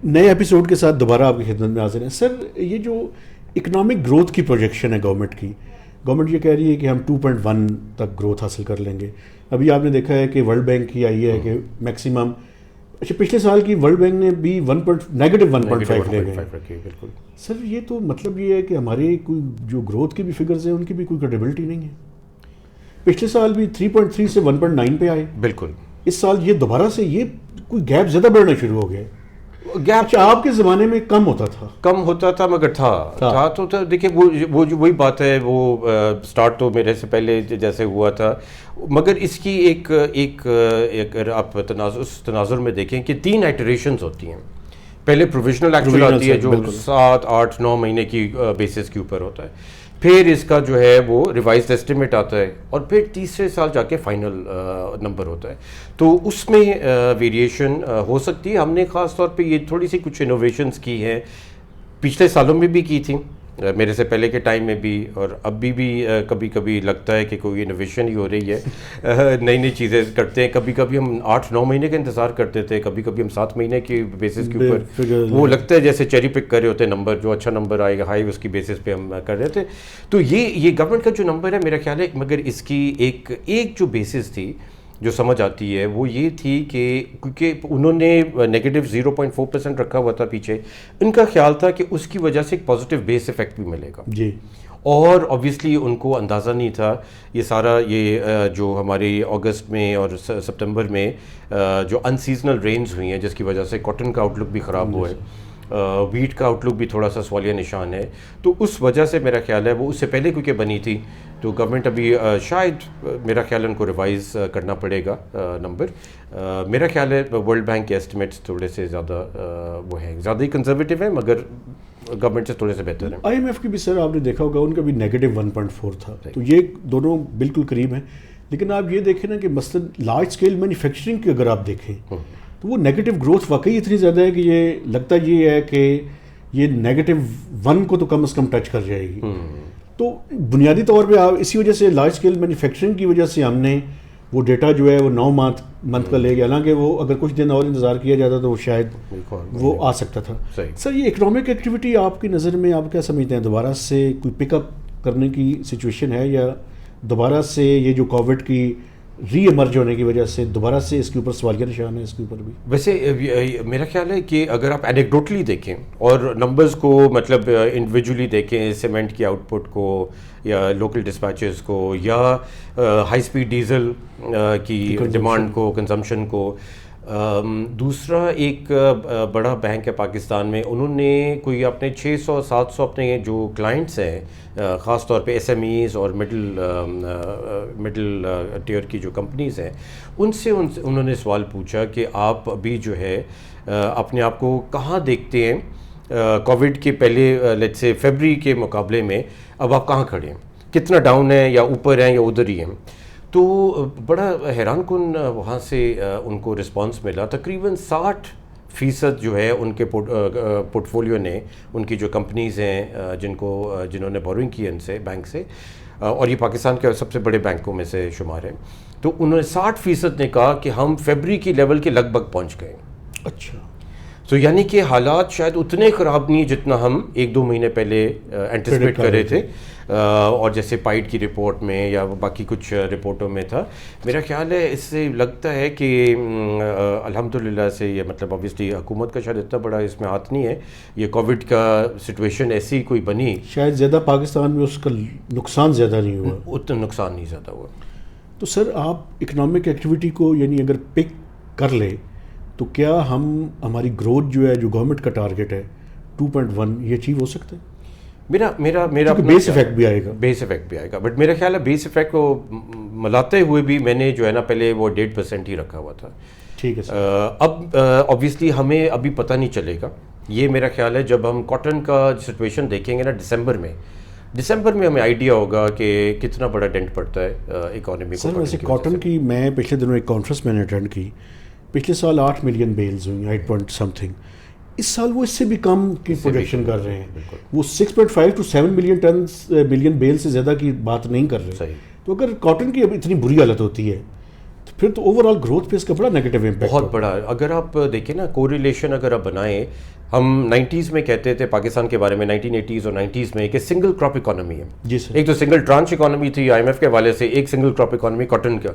نئے ایپیسوڈ کے ساتھ دوبارہ آپ کی خدمت میں حاضر ہیں. سر, یہ جو اکنامک گروتھ کی پروجیکشن ہے گورنمنٹ یہ کہہ رہی ہے کہ ہم 2.1 تک گروتھ حاصل کر لیں گے. ابھی آپ نے دیکھا ہے کہ ورلڈ بینک کی آئی ہے کہ میکسیمم, اچھا پچھلے سال کی ورلڈ بینک نے بھی -1.5 لے گئے. بالکل سر یہ تو مطلب یہ ہے کہ ہماری کوئی جو گروتھ کی بھی فگرز ہیں ان کی بھی کوئی کریڈیبلٹی نہیں ہے. پچھلے سال بھی 3.3 سے 1.9 پہ آئے. بالکل. اس سال یہ دوبارہ سے یہ کوئی گیپ زیادہ بڑھنا شروع ہو گیا. گیپ آپ کے زمانے میں کم ہوتا تھا مگر تھا تو دیکھیں وہ جو وہی بات ہے, وہ سٹارٹ تو میرے سے پہلے جیسے ہوا تھا, مگر اس کی ایک آپ اس تناظر میں دیکھیں کہ 3 ایٹریشنز ہوتی ہیں. پہلے پروویژنل ایکچوئل آتی ہے جو 7, 8, 9 مہینے کی بیسس کے اوپر ہوتا ہے, پھر اس کا جو ہے وہ ریوائزڈ ایسٹیمیٹ آتا ہے, اور پھر تیسرے سال جا کے فائنل نمبر ہوتا ہے. تو اس میں ویریشن ہو سکتی ہے. ہم نے خاص طور پہ یہ تھوڑی سی کچھ انوویشنز کی ہیں, پچھلے سالوں میں بھی کی تھیں, میرے سے پہلے کے ٹائم میں بھی, اور ابھی بھی کبھی کبھی لگتا ہے کہ کوئی انوویشن ہی ہو رہی ہے, نئی چیزیں کرتے ہیں. کبھی کبھی ہم 8-9 مہینے کا انتظار کرتے تھے, کبھی کبھی ہم 7 مہینے کی بیسس کے اوپر, وہ لگتا ہے جیسے چیری پک کر رہے ہوتے ہیں نمبر, جو اچھا نمبر آئے گا ہائی اس کی بیسس پہ ہم کر رہے تھے. تو یہ گورنمنٹ کا جو نمبر ہے میرا خیال ہے, مگر اس کی ایک جو بیسس تھی جو سمجھ آتی ہے وہ یہ تھی کہ کیونکہ انہوں نے -0.4% رکھا ہوا تھا پیچھے, ان کا خیال تھا کہ اس کی وجہ سے ایک پازیٹیو بیس ایفیکٹ بھی ملے گا. جی. اور اوبیسلی ان کو اندازہ نہیں تھا یہ سارا, یہ جو ہماری اگست میں اور سپتمبر میں جو ان سیزنل رینز ہوئی ہیں جس کی وجہ سے کاٹن کا آؤٹ لک بھی خراب ہوا ہے, ویٹ کا آؤٹ لک بھی تھوڑا سا سوالیہ نشان ہے. تو اس وجہ سے میرا خیال ہے وہ اس سے پہلے کیونکہ بنی تھی, تو گورنمنٹ ابھی شاید میرا خیال ہے ان کو ریوائز کرنا پڑے گا نمبر. میرا خیال ہے ورلڈ بینک کے ایسٹیمیٹس تھوڑے سے زیادہ وہ ہیں, زیادہ ہی کنزرویٹو ہیں, مگر گورنمنٹ سے تھوڑے سے بہتر ہیں. آئی ایم ایف کی بھی سر آپ نے دیکھا ہوگا ان کا بھی -1.4 تھا, تو یہ دونوں بالکل قریب ہیں. لیکن آپ یہ دیکھیں نا کہ مثلاً لارج اسکیل مینوفیکچرنگ کی اگر آپ دیکھیں تو وہ نیگیٹو گروتھ واقعی اتنی زیادہ ہے کہ یہ لگتا یہ ہے کہ یہ -1 کو تو کم از کم ٹچ کر جائے گی. تو بنیادی طور پہ اسی وجہ سے لارج اسکیل مینوفیکچرنگ کی وجہ سے ہم نے وہ ڈیٹا جو ہے وہ 9 منتھ کا لے گیا, حالانکہ وہ اگر کچھ دن اور انتظار کیا جاتا تو وہ شاید وہ آ سکتا تھا. سر یہ اکنامک ایکٹیویٹی آپ کی نظر میں آپ کیا سمجھتے ہیں, دوبارہ سے کوئی پک اپ کرنے کی سچویشن ہے, یا دوبارہ سے یہ جو کووڈ کی ری ایمرج ہونے کی وجہ سے دوبارہ سے اس کے اوپر سوالیہ نشان ہے اس کے اوپر بھی؟ ویسے میرا خیال ہے کہ اگر آپ اینیکڈوٹلی دیکھیں اور نمبرز کو مطلب انڈیویجولی دیکھیں, سیمنٹ کی آؤٹ پٹ کو یا لوکل ڈسپیچز کو یا ہائی سپیڈ ڈیزل کی ڈیمانڈ کو, کنزمپشن کو. دوسرا ایک بڑا بینک ہے پاکستان میں, انہوں نے کوئی اپنے 600-700 اپنے جو کلائنٹس ہیں, خاص طور پہ ایس ایم ایز اور مڈل ٹیئر کی جو کمپنیز ہیں, ان سے انہوں نے سوال پوچھا کہ آپ ابھی جو ہے اپنے آپ کو کہاں دیکھتے ہیں کووڈ کے پہلے لیٹس سے فیبری کے مقابلے میں, اب آپ کہاں کھڑے ہیں, کتنا ڈاؤن ہیں یا اوپر ہیں یا ادھر ہی ہیں. تو بڑا حیران کن وہاں سے ان کو رسپانس ملا. تقریباً 60% جو ہے ان کے پورٹ فولیو نے, ان کی جو کمپنیز ہیں جنہوں نے بورنگ کی ہے ان سے بینک سے, اور یہ پاکستان کے سب سے بڑے بینکوں میں سے شمار ہے, تو انہوں نے 60% نے کہا کہ ہم فیبری کی لیول کے لگ بھگ پہنچ گئے. اچھا. تو یعنی کہ حالات شاید اتنے خراب نہیں جتنا ہم 1-2 مہینے پہلے اینٹیسپیٹ کر رہے تھے, اور جیسے پائٹ کی رپورٹ میں یا باقی کچھ رپورٹوں میں تھا. میرا خیال ہے اس سے لگتا ہے کہ الحمدللہ سے یہ مطلب اوبیسلی حکومت کا شاید اتنا بڑا اس میں ہاتھ نہیں ہے, یہ کووڈ کا سچویشن ایسی کوئی بنی, شاید زیادہ پاکستان میں اس کا نقصان زیادہ نہیں ہوا, اتنا نقصان نہیں زیادہ ہوا. تو سر آپ اکنامک ایکٹیویٹی کو یعنی اگر پک کر لیں تو کیا ہماری گروتھ جو ہے, جو گورنمنٹ کا ٹارگیٹ ہے 2.1, یہ اچیو ہو سکتا ہے؟ میرا بیس افیکٹ بھی آئے گا, بٹ میرا خیال ہے بیس افیکٹ کو ملاتے ہوئے بھی میں نے جو ہے نا پہلے وہ 1.5% ہی رکھا ہوا تھا. ٹھیک ہے سر. اب اوبیسلی ہمیں ابھی پتہ نہیں چلے گا, یہ میرا خیال ہے جب ہم کاٹن کا سچویشن دیکھیں گے نا دسمبر میں ہمیں آئیڈیا ہوگا کہ کتنا بڑا ڈینٹ پڑتا ہے اکانومی کو. سر ویسے کاٹن کی میں پچھلے دنوں ایک کانفرنس میں نے اٹینڈ کی, پچھلے سال 8 ملین بیلز ہوئی, 8 پوائنٹ سم تھنگ. اس سال وہ اس سے بھی کم کی پروڈکشن کر رہے ہیں, وہ 6.5 to 7 ملین بیل سے زیادہ کی بات نہیں کر رہے. صحیح. تو اگر کاٹن کی اب اتنی بری حالت ہوتی ہے تو پھر تو اوور آل گروتھ پہ اس کا بڑا نیگیٹو امپیکٹ. بہت بڑا. اگر آپ دیکھیں نا کوریلیشن اگر آپ بنائیں, ہم 90s میں کہتے تھے پاکستان کے بارے میں 1980s اور 90s میں کہ سنگل کراپ اکانومی ہے. جی سر. ایک تو سنگل ٹرانچ اکانومی تھی IMF کے حوالے سے, ایک سنگل کراپ اکانومی کاٹن کا.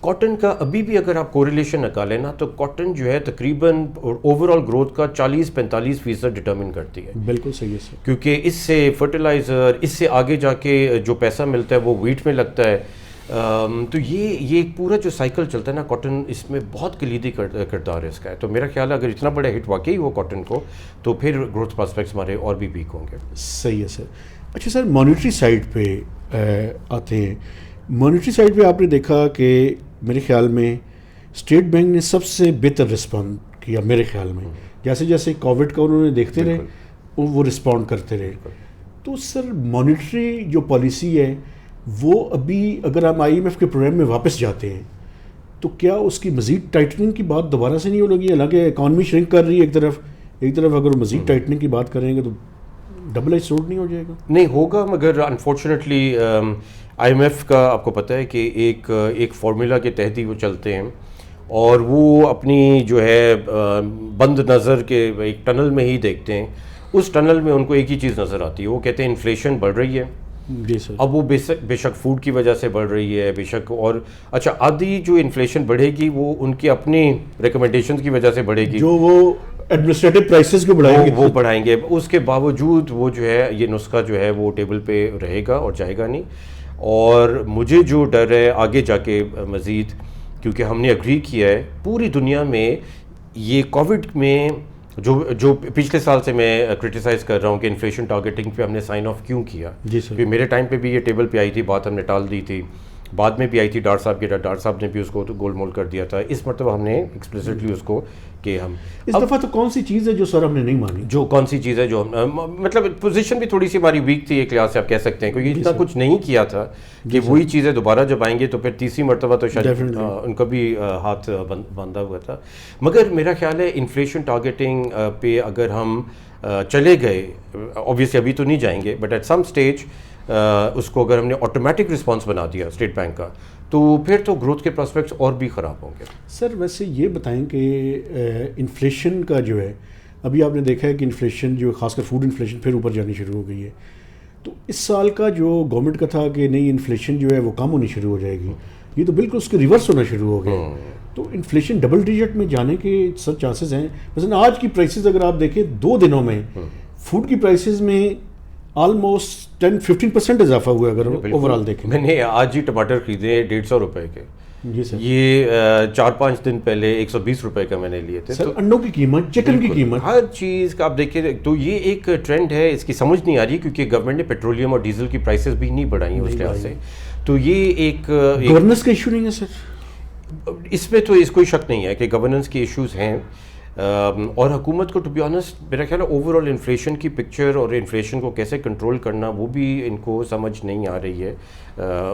کاٹن کا ابھی بھی اگر آپ کوریلیشن نکالیں نا تو کاٹن جو ہے تقریباً اوور آل گروتھ کا 40-45% ڈٹرمن کرتی ہے. بالکل صحیح ہے سر. کیونکہ اس سے فرٹیلائزر, اس سے آگے جا کے جو پیسہ ملتا ہے وہ ویٹ میں لگتا ہے. تو یہ ایک پورا جو سائیکل چلتا ہے نا کاٹن, اس میں بہت کلیدی کردار ہے اس کا ہے. تو میرا خیال ہے اگر اتنا بڑا ہٹ واقعی ہو کاٹن کو تو پھر گروتھ پراسپیکٹس ہمارے اور بھی ویک ہوں گے. صحیح ہے سر. اچھا سر, مانیٹری سائڈ پہ آتے ہیں. مانیٹری سائڈ پہ آپ نے دیکھا کہ میرے خیال میں اسٹیٹ بینک نے سب سے بہتر رسپونڈ کیا میرے خیال میں. جیسے جیسے کووڈ کا انہوں نے دیکھتے رہے وہ رسپونڈ کرتے رہے. تو سر مانیٹری جو پالیسی ہے وہ ابھی اگر ہم IMF کے پروگرام میں واپس جاتے ہیں تو کیا اس کی مزید ٹائٹننگ کی بات دوبارہ سے نہیں ہو لگی؟ حالانکہ اکانومی شرنک کر رہی ہے ایک طرف اگر مزید ٹائٹننگ کی بات کریں گے تو ڈبل ایج سورڈ نہیں ہو جائے گا؟ نہیں ہوگا, مگر انفارچونیٹلی IMF کا آپ کو پتہ ہے کہ ایک فارمولا کے تحت ہی وہ چلتے ہیں, اور وہ اپنی جو ہے بند نظر کے ایک ٹنل میں ہی دیکھتے ہیں. اس ٹنل میں ان کو ایک ہی چیز نظر آتی ہے, وہ کہتے ہیں انفلیشن بڑھ رہی ہے. جی سر. اب وہ بے شک فوڈ کی وجہ سے بڑھ رہی ہے, بے شک, اور اچھا آدھی جو انفلیشن بڑھے گی وہ ان کی اپنی ریکمنڈیشنز کی وجہ سے بڑھے گی, جو وہ ایڈمنسٹریٹو پرائسز کو بڑھائیں گے, وہ بڑھائیں گے. اس کے باوجود وہ جو ہے یہ نسخہ جو ہے وہ ٹیبل پہ رہے گا اور جائے گا نہیں. اور مجھے جو ڈر ہے آگے جا کے مزید, کیونکہ ہم نے اگری کیا ہے پوری دنیا میں یہ کووڈ میں جو پچھلے سال سے میں کرٹیسائز کر رہا ہوں کہ انفلیشن ٹارگیٹنگ پہ ہم نے سائن آف کیوں کیا. جی سر. کیونکہ میرے ٹائم پہ بھی یہ ٹیبل پہ آئی تھی, بات ہم نے ٹال دی تھی, بعد میں بھی آئی تھی ڈاکٹر صاحب کے, ڈاکٹر صاحب نے بھی اس کو گول مول کر دیا تھا. اس مرتبہ ہم نے ایکسپلیسٹلی اس کو کہ ہم اس دفعہ تو کون سی چیز ہے جو سر ہم نے نہیں مانی, جو کون سی چیز ہے جو ہم مطلب پوزیشن بھی تھوڑی سی ہماری ویک تھی ایک لحاظ سے آپ کہہ سکتے ہیں, کیونکہ اتنا کچھ نہیں کیا تھا کہ وہی چیزیں دوبارہ جب آئیں گے تو پھر تیسری مرتبہ تو شاید ان کا بھی ہاتھ باندھا ہوا تھا. مگر میرا خیال ہے انفلیشن ٹارگیٹنگ پہ اگر ہم چلے گئے, اوبویسلی ابھی تو نہیں جائیں گے, بٹ ایٹ سم اسٹیج اس کو اگر ہم نے آٹومیٹک رسپانس بنا دیا اسٹیٹ بینک کا, تو پھر تو گروتھ کے پراسپیکٹس اور بھی خراب ہوں گے. سر ویسے یہ بتائیں کہ انفلیشن کا جو ہے ابھی آپ نے دیکھا ہے کہ انفلیشن جو خاص کر فوڈ انفلیشن پھر اوپر جانی شروع ہو گئی ہے. تو اس سال کا جو گورنمنٹ کا تھا کہ نہیں انفلیشن جو ہے وہ کم ہونی شروع ہو جائے گی, یہ تو بالکل اس کے ریورس ہونا شروع ہو گیا. تو انفلیشن ڈبل ڈیجٹ میں جانے کے سب چانسز ہیں. مثلا آج کی پرائسز اگر آپ دیکھیں 2 دنوں میں فوڈ کی پرائسز میں آلموسٹ 10-15% اضافہ ہوا ہے اگر اوور آل دیکھیں. میں نے آج ہی ٹماٹر خریدے 150 روپے کے. جی سر. یہ 4-5 دن پہلے 120 روپے کا میں نے لیے تھے. سر انڈوں کی قیمت, چکن کی قیمت, ہر چیز کا آپ دیکھیں تو یہ ایک ٹرینڈ ہے, اس کی سمجھ نہیں آ رہی کیونکہ گورنمنٹ نے پیٹرولیم اور ڈیزل کی پرائسز بھی نہیں بڑھائی ہیں اس لحاظ سے. تو یہ ایک گورننس کا ایشو نہیں ہے سر اس میں, تو اس کوئی شک نہیں ہے کہ گورننس کے ایشوز ہیں, اور حکومت کو ٹو بی آنسٹ میرا خیال ہے اوور آل انفلیشن کی پکچر اور انفلیشن کو کیسے کنٹرول کرنا وہ بھی ان کو سمجھ نہیں آ رہی ہے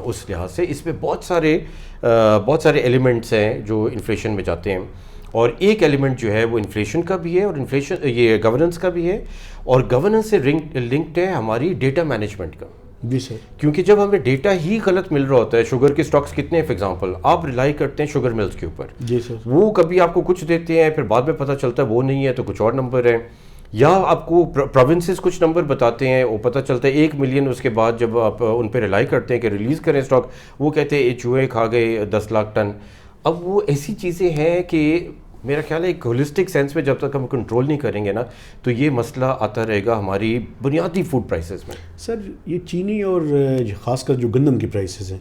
اس لحاظ سے. اس میں بہت سارے ایلیمنٹس ہیں جو انفلیشن میں جاتے ہیں, اور ایک ایلیمنٹ جو ہے وہ انفلیشن کا بھی ہے اور انفلیشن یہ گورننس کا بھی ہے, اور گورننس سے لنکڈ ہے ہماری ڈیٹا مینجمنٹ کا. جی سر. کیونکہ جب ہمیں ڈیٹا ہی غلط مل رہا ہوتا ہے, شوگر کے سٹاکس کتنے ہیں فار ایگزامپل, آپ ریلائی کرتے ہیں شوگر ملز کے اوپر. جی سر. وہ کبھی آپ کو کچھ دیتے ہیں, پھر بعد میں پتہ چلتا ہے وہ نہیں ہے تو کچھ اور نمبر ہے, یا آپ کو پروونسز کچھ نمبر بتاتے ہیں, وہ پتہ چلتا ہے 1 ملین, اس کے بعد جب آپ ان پہ ریلائی کرتے ہیں کہ ریلیز کریں اسٹاک, وہ کہتے ہیں چوہے کھا گئے 10 لاکھ ٹن. اب وہ ایسی چیزیں ہیں کہ میرا خیال ہے ایک ہولسٹک سینس میں جب تک ہم کنٹرول نہیں کریں گے نا تو یہ مسئلہ آتا رہے گا ہماری بنیادی فوڈ پرائسز میں. سر یہ چینی اور خاص کر جو گندم کی پرائسز ہیں,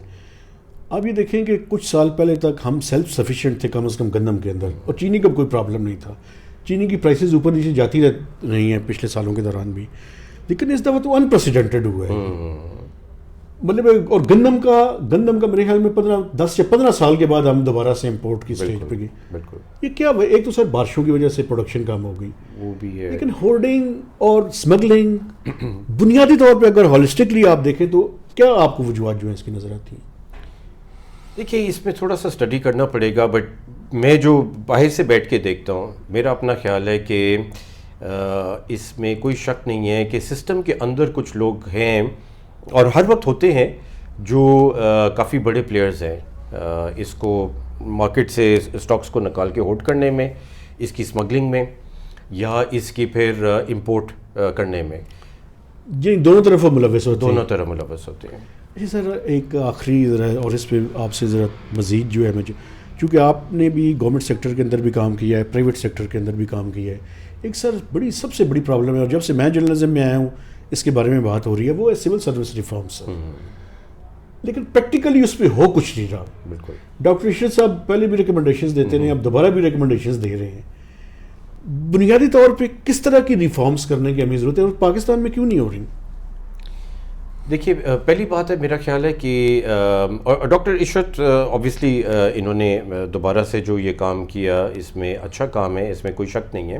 آپ یہ دیکھیں کہ کچھ سال پہلے تک ہم سیلف سفیشینٹ تھے کم از کم گندم کے اندر, اور چینی کا کوئی پرابلم نہیں تھا. چینی کی پرائسز اوپر نیچے جاتی رہی ہیں پچھلے سالوں کے دوران بھی, لیکن اس دفعہ تو انپریسیڈنٹڈ ہوا ہے. مطلب اور گندم کا میرے خیال میں 10 یا 15 سال کے بعد ہم دوبارہ سے امپورٹ کی اسٹیج پہ گئے. بالکل. یہ کیا, ایک تو سر بارشوں کی وجہ سے پروڈکشن کم ہو گئی, وہ بھی ہے, لیکن ہورڈنگ اور اسمگلنگ بنیادی طور پہ اگر ہولسٹکلی آپ دیکھیں تو کیا آپ کو وجوہات جو ہیں اس کی نظر آتی ہیں؟ دیکھیے اس میں تھوڑا سا اسٹڈی کرنا پڑے گا, بٹ میں جو باہر سے بیٹھ کے دیکھتا ہوں, میرا اپنا خیال ہے کہ اس میں کوئی شک نہیں ہے کہ سسٹم کے اندر کچھ لوگ ہیں, اور ہر وقت ہوتے ہیں, جو کافی بڑے پلیئرز ہیں اس کو مارکیٹ سے اسٹاکس کو نکال کے ہولڈ کرنے میں، اس کی اسمگلنگ میں، یا اس کی پھر امپورٹ کرنے میں؟ جی دونوں طرف ملوث ہوتے ہیں. دونوں طرف ملوث ہوتے ہیں. جی سر ایک آخری ذرا اور اس پہ آپ سے ذرا مزید جو ہے مجھے، چونکہ آپ نے بھی گورنمنٹ سیکٹر کے اندر بھی کام کیا ہے، پرائیویٹ سیکٹر کے اندر بھی کام کیا ہے، ایک سر سب سے بڑی پرابلم ہے، اور جب سے میں جرنلزم میں آیا ہوں اس کے بارے میں بات ہو رہی ہے، وہ ہے سول سروس ریفارمس. لیکن پریکٹیکلی اس پہ ہو کچھ نہیں رہا. بالکل. ڈاکٹر رشید صاحب پہلے بھی ریکمنڈیشنز دیتے رہے، اب دوبارہ بھی ریکمنڈیشنز دے رہے ہیں. بنیادی طور پہ کس طرح کی ریفارمز کرنے کی ہمیں ضرورت ہے، اور پاکستان میں کیوں نہیں ہو رہی؟ دیکھیے پہلی بات ہے، میرا خیال ہے کہ ڈاکٹر عشرت آبویسلی انہوں نے دوبارہ سے جو یہ کام کیا اس میں اچھا کام ہے، اس میں کوئی شک نہیں ہے.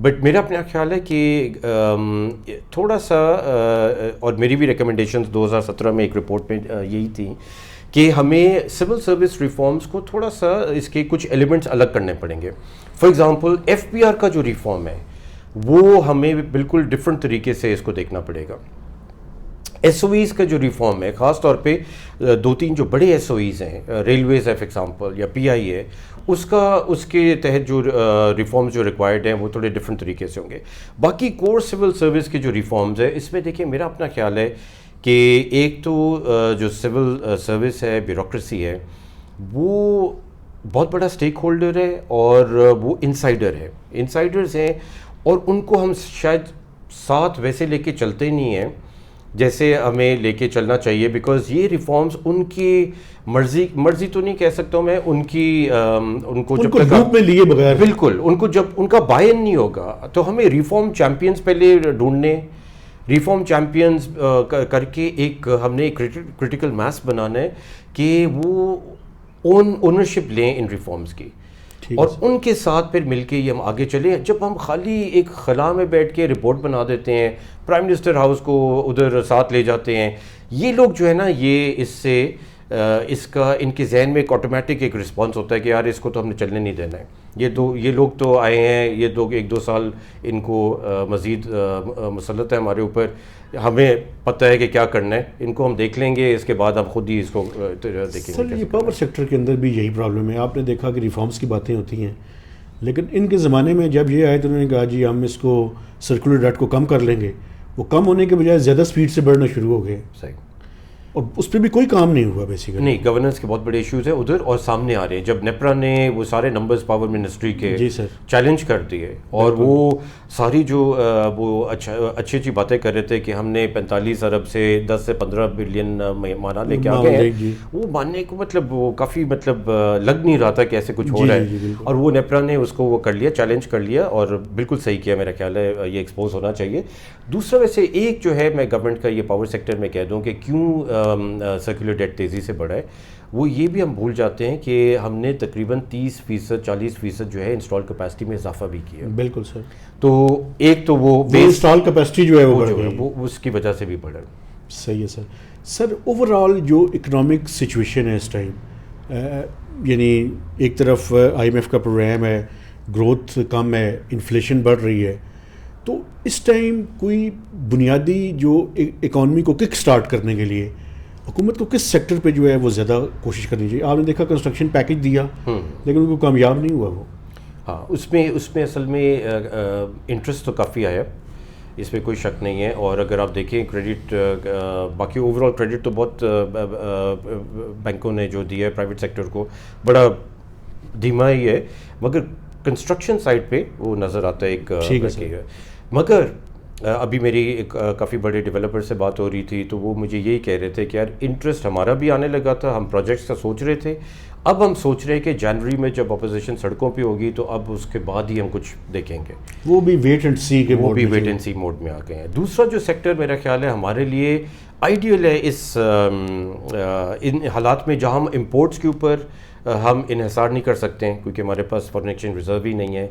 بٹ میرا اپنا خیال ہے کہ تھوڑا سا، اور میری بھی ریکمنڈیشنز 2017 میں ایک رپورٹ میں یہی تھی کہ ہمیں سول سروس ریفارمز کو تھوڑا سا اس کے کچھ ایلیمنٹس الگ کرنے پڑیں گے. فار ایگزامپل FPR کا جو ریفارم ہے وہ ہمیں بالکل ڈفرینٹ طریقے سے اس کو دیکھنا پڑے گا. SOEs کا جو ریفارم ہے، خاص طور پہ 2-3 جو بڑے SOEs ہیں، ریلویز ہے فار ایگزامپل، یا PI ہے، اس کے تحت جو ریفارمز جو ریکوائرڈ ہیں وہ تھوڑے ڈفرینٹ طریقے سے ہوں گے. باقی کور سول سروس کے جو ریفارمز ہے، اس میں دیکھیں میرا اپنا خیال ہے کہ ایک تو جو سول سروس ہے، بیوروکریسی ہے، وہ بہت بڑا اسٹیک ہولڈر ہے، اور وہ انسائڈرز ہیں، اور ان کو ہم شاید ساتھ ویسے لے کے چلتے نہیں ہیں جیسے ہمیں لے کے چلنا چاہیے. بیکاز یہ ریفارمز ان کی مرضی تو نہیں کہہ سکتا ہوں میں، ان کو جب تک گروپ میں لیے بغیر، بالکل ان کو جب ان کا بائی ان نہیں ہوگا، تو ہمیں ریفارم چیمپئنز پہلے ڈھونڈنے، ریفارم چیمپئنز کر کے ہم نے ایک کرٹیکل میس بنانا ہے کہ وہ اونرشپ لیں ان ریفارمز کی، اور ان کے ساتھ پھر مل کے یہ ہم آگے چلیں. جب ہم خالی ایک خلا میں بیٹھ کے رپورٹ بنا دیتے ہیں، پرائم منسٹر ہاؤس کو ادھر ساتھ لے جاتے ہیں، یہ لوگ جو ہے نا، یہ اس کا ان کے ذہن میں ایک آٹومیٹک ایک رسپانس ہوتا ہے کہ یار اس کو تو ہم نے چلنے نہیں دینا ہے. یہ لوگ تو آئے ہیں، یہ لوگ 1-2 سال ان کو مزید مسلط ہے ہمارے اوپر، ہمیں پتہ ہے کہ کیا کرنا ہے، ان کو ہم دیکھ لیں گے، اس کے بعد ہم خود ہی اس کو دیکھیں گے. سر یہ پاور سیکٹر کے اندر بھی یہی پرابلم ہے. آپ نے دیکھا کہ ریفارمز کی باتیں ہوتی ہیں، لیکن ان کے زمانے میں جب یہ آئے تو انہوں نے کہا جی ہم اس کو سرکولر ڈیٹ کو کم کر لیں گے، وہ کم ہونے کے بجائے زیادہ سپیڈ سے بڑھنا شروع ہو گئے. صحیح. اور اس پہ بھی کوئی کام نہیں ہوا بیسیکلی. نہیں، گورننس کے بہت بڑے ایشوز ہیں ادھر، اور سامنے آ رہے ہیں. جب نیپرا نے وہ سارے نمبرز پاور منسٹری کے چیلنج کر دیے، اور وہ ساری جو وہ اچھی اچھی باتیں کر رہے تھے کہ ہم نے 45 ارب سے 10 سے 15 بلین مانا لے کے آ گئے ہیں، وہ ماننے کو مطلب وہ کافی مطلب لگ نہیں رہا تھا کہ ایسے کچھ ہو رہا ہے. اور وہ نیپرا نے اس کو وہ کر لیا، چیلنج کر لیا، اور بالکل صحیح کیا. میرا خیال ہے یہ ایکسپوز ہونا چاہیے. دوسرا ویسے ایک جو ہے میں گورنمنٹ کا یہ پاور سیکٹر میں کہہ دوں کہ کیوں سرکولر ڈیٹ تیزی سے بڑھا ہے، وہ یہ بھی ہم بھول جاتے ہیں کہ ہم نے تقریباً 30%، 40% جو ہے انسٹال کیپیسٹی میں اضافہ بھی کیا. بالکل سر. تو ایک تو وہ انسٹال کیپیسٹی جو ہے وہ اس کی وجہ سے بھی بڑھا. صحیح ہے سر. سر اوور آل جو اکنامک سچویشن ہے اس ٹائم، یعنی ایک طرف IMF کا پروگرام ہے، گروتھ کم ہے، انفلیشن بڑھ رہی ہے، تو اس ٹائم کوئی بنیادی جو اکانومی کو کک سٹارٹ کرنے کے لیے حکومت کو کس سیکٹر پہ جو ہے وہ زیادہ کوشش کرنی چاہیے؟ آپ نے دیکھا کنسٹرکشن پیکج دیا لیکن ان کو کامیاب نہیں ہوا وہ. ہاں، اس میں اصل میں انٹرسٹ تو کافی آیا، اس میں کوئی شک نہیں ہے. اور اگر آپ دیکھیں کریڈٹ، باقی اوور آل کریڈٹ تو بہت بینکوں نے جو دیا ہے پرائیویٹ سیکٹر کو بڑا دھیما ہی ہے، مگر کنسٹرکشن سائٹ پہ وہ نظر آتا ہے ایک. مگر ابھی میری کافی بڑے ڈیولپر سے بات ہو رہی تھی تو وہ مجھے یہی کہہ رہے تھے کہ یار انٹرسٹ ہمارا بھی آنے لگا تھا، ہم پروجیکٹس کا سوچ رہے تھے، اب ہم سوچ رہے ہیں کہ جنوری میں جب اپوزیشن سڑکوں پہ ہوگی تو اب اس کے بعد ہی ہم کچھ دیکھیں گے. وہ بھی ویٹ اینڈ سی کے ویٹ اینڈ سی موڈ میں آ گئے ہیں. دوسرا جو سیکٹر میرا خیال ہے ہمارے لیے آئیڈیل ہے ان حالات میں جہاں ہم امپورٹس کے اوپر ہم انحصار نہیں کر سکتے ہیں کیونکہ ہمارے پاس فارن ایکسچینج ریزرو ہی نہیں ہے،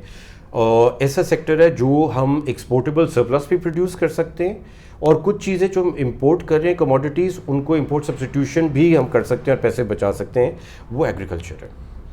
اور ایسا سیکٹر ہے جو ہم ایکسپورٹیبل سرپلس بھی پروڈیوس کر سکتے ہیں، اور کچھ چیزیں جو ہم امپورٹ کر رہے ہیں کموڈیٹیز ان کو امپورٹ سبسٹیٹیوشن بھی ہم کر سکتے ہیں اور پیسے بچا سکتے ہیں، وہ ایگریکلچر ہے.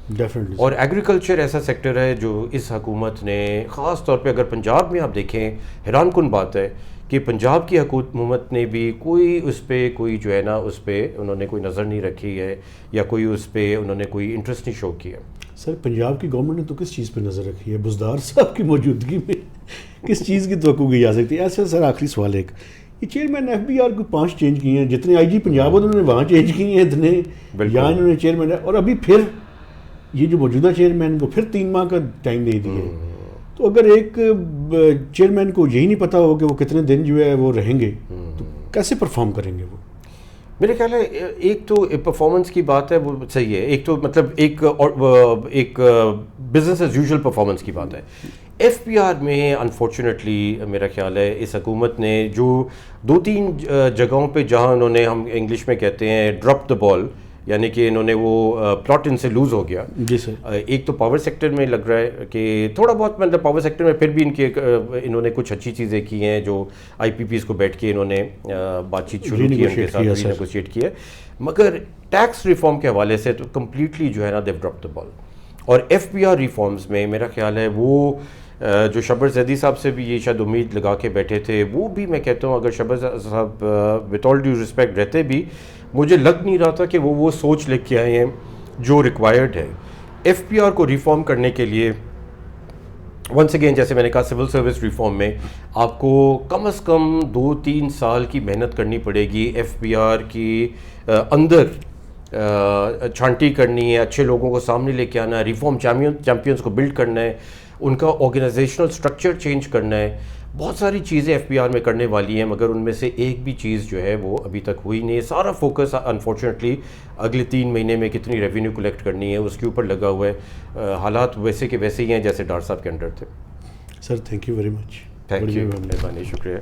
ڈیفینیٹلی. اور ایگریکلچر ایسا سیکٹر ہے جو اس حکومت نے خاص طور پہ اگر پنجاب میں آپ دیکھیں, حیران کن بات ہے کہ پنجاب کی حکومت نے بھی کوئی اس پہ کوئی جو ہے نا اس پہ انہوں نے کوئی نظر نہیں رکھی ہے یا کوئی اس پہ انہوں نے کوئی انٹرسٹ نہیں شو کیا. سر پنجاب کی گورنمنٹ نے تو کس چیز پہ نظر رکھی ہے؟ بزدار صاحب کی موجودگی میں کس چیز کی توقع کی جا سکتی ہے؟ ایسا سر آخری سوال ایک, یہ چیئرمین ایف بی آر کو 5 چینج کیے ہیں, جتنے آئی جی پنجاب انہوں نے وہاں چینج کیے ہیں اتنے یہاں انہوں نے چیئرمین, اور ابھی پھر یہ جو موجودہ چیئرمین کو پھر 3 ماہ کا ٹائم دے دیے. تو اگر ایک چیئرمین کو یہی نہیں پتا ہو کہ وہ کتنے دن جو ہے وہ رہیں گے تو کیسے پرفارم کریں گے وہ؟ میرے خیال ہے ایک تو پرفارمنس کی بات ہے وہ صحیح ہے, ایک تو مطلب ایک بزنس ایز یوزول پرفارمنس کی بات ہے. ایف پی آر میں انفارچونیٹلی میرا خیال ہے اس حکومت نے جو 2-3 جگہوں پہ جہاں انہوں نے, ہم انگلش میں کہتے ہیں ڈراپ دا بال, یعنی کہ انہوں نے وہ پلاٹ ان سے لوز ہو گیا. جی سر. ایک تو پاور سیکٹر میں لگ رہا ہے کہ تھوڑا بہت مطلب پاور سیکٹر میں پھر بھی انہوں نے کچھ اچھی چیزیں کی ہیں, جو آئی پی پیز کو بیٹھ کے انہوں نے بات چیت شروع کی, ان کے ساتھ نیگوشیٹ کیا. مگر ٹیکس ریفارم کے حوالے سے تو کمپلیٹلی جو ہے نا دیو ڈراپ دا بال. اور ایف پی آر ریفارمز میں میرا خیال ہے وہ جو شبر زیدی صاحب سے بھی یہ شاید امید لگا کے بیٹھے تھے, وہ بھی میں کہتا ہوں اگر شبر صاحب وتھ آل ڈیو رسپیکٹ رہتے بھی, مجھے لگ نہیں رہا تھا کہ وہ سوچ لے کے آئے ہیں جو ریکوائرڈ ہے ایف پی آر کو ریفارم کرنے کے لیے. ونس اگین جیسے میں نے کہا سول سروس ریفارم میں آپ کو کم از کم 2-3 سال کی محنت کرنی پڑے گی. ایف پی آر کی اندر چھانٹی کرنی ہے, اچھے لوگوں کو سامنے لے کے آنا ہے, ریفارم چیمپئنس کو بلڈ کرنا ہے, ان کا آرگنائزیشنل سٹرکچر چینج کرنا ہے. بہت ساری چیزیں ایف پی آر میں کرنے والی ہیں, مگر ان میں سے ایک بھی چیز جو ہے وہ ابھی تک ہوئی نہیں. سارا فوکس انفارچونیٹلی اگلے 3 مہینے میں کتنی ریونیو کلیکٹ کرنی ہے اس کے اوپر لگا ہوا ہے. حالات ویسے کے ویسے ہی ہیں جیسے ڈار صاحب کے انڈر تھے. Sir thank you very much. Thank you, مہربانی, شکریہ.